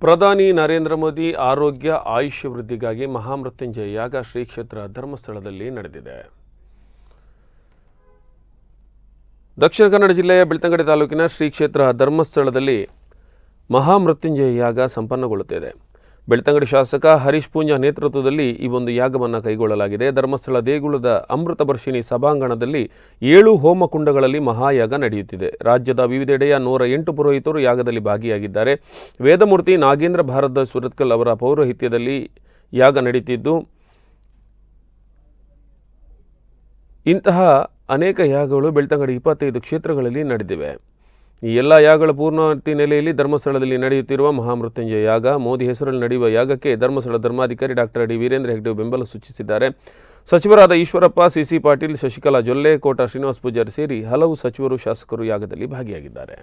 ಪ್ರಧಾನಿ ನರೇಂದ್ರ ಮೋದಿ ಆರೋಗ್ಯ ಆಯುಷ್ಯ ವೃದ್ಧಿಗಾಗಿ ಮಹಾಮೃತ್ಯುಂಜಯ ಯಾಗ ಶ್ರೀ ಕ್ಷೇತ್ರ ಧರ್ಮಸ್ಥಳದಲ್ಲಿ ನಡೆದಿದೆ. ದಕ್ಷಿಣ ಕನ್ನಡ ಜಿಲ್ಲೆಯ ಬೆಳ್ತಂಗಡಿ ತಾಲೂಕಿನ ಶ್ರೀ ಕ್ಷೇತ್ರ ಧರ್ಮಸ್ಥಳದಲ್ಲಿ ಮಹಾಮೃತ್ಯುಂಜಯ ಯಾಗ ಸಂಪನ್ನಗೊಳ್ಳುತ್ತಿದೆ. ಬೆಳ್ತಂಗಡಿ ಶಾಸಕ ಹರೀಶ್ ಪೂಂಜಾ ನೇತೃತ್ವದಲ್ಲಿ ಈ ಒಂದು ಯಾಗವನ್ನು ಕೈಗೊಳ್ಳಲಾಗಿದೆ. ಧರ್ಮಸ್ಥಳ ದೇಗುಲದ ಅಮೃತ ವರ್ಷಿಣಿ ಸಭಾಂಗಣದಲ್ಲಿ 7 ಹೋಮಕುಂಡಗಳಲ್ಲಿ ಮಹಾಯಾಗ ನಡೆಯುತ್ತಿದೆ. ರಾಜ್ಯದ ವಿವಿಧೆಡೆಯ 108 ಪುರೋಹಿತರು ಯಾಗದಲ್ಲಿ ಭಾಗಿಯಾಗಿದ್ದಾರೆ. ವೇದಮೂರ್ತಿ ನಾಗೇಂದ್ರ ಭಾರದ್ವಾಜ್ ಸುರತ್ಕಲ್ ಅವರ ಪೌರೋಹಿತ್ಯದಲ್ಲಿ ಯಾಗ ನಡೆಯುತ್ತಿದ್ದು, ಇಂತಹ ಅನೇಕ ಯಾಗಗಳು ಬೆಳ್ತಂಗಡಿ 25 ಕ್ಷೇತ್ರಗಳಲ್ಲಿ ನಡೆದಿವೆ. ಈ ಎಲ್ಲ ಯಾಗಗಳ ಪೂರ್ಣಾವತಿ ನೆಲೆಯಲ್ಲಿ ಧರ್ಮಸ್ಥಳದಲ್ಲಿ ನಡೆಯುತ್ತಿರುವ ಮಹಾಮೃತ್ಯುಂಜಯ ಯಾಗ. ಮೋದಿ ಹೆಸರಲ್ಲಿ ನಡೆಯುವ ಯಾಗಕ್ಕೆ ಧರ್ಮಸ್ಥಳ ಧರ್ಮಾಧಿಕಾರಿ ಡಾಕ್ಟರ್ ಡಿ ವೀರೇಂದ್ರ ಹೆಗ್ಡೆ ಬೆಂಬಲ ಸೂಚಿಸಿದ್ದಾರೆ. ಸಚಿವರಾದ ಈಶ್ವರಪ್ಪ, ಸಿಸಿ ಪಾಟೀಲ್, ಶಶಿಕಲಾ ಜೊಲ್ಲೆ, ಕೋಟ ಶ್ರೀನಿವಾಸ ಪೂಜಾರಿ ಸೇರಿ ಹಲವು ಸಚಿವರು, ಶಾಸಕರು ಯಾಗದಲ್ಲಿ ಭಾಗಿಯಾಗಿದ್ದಾರೆ.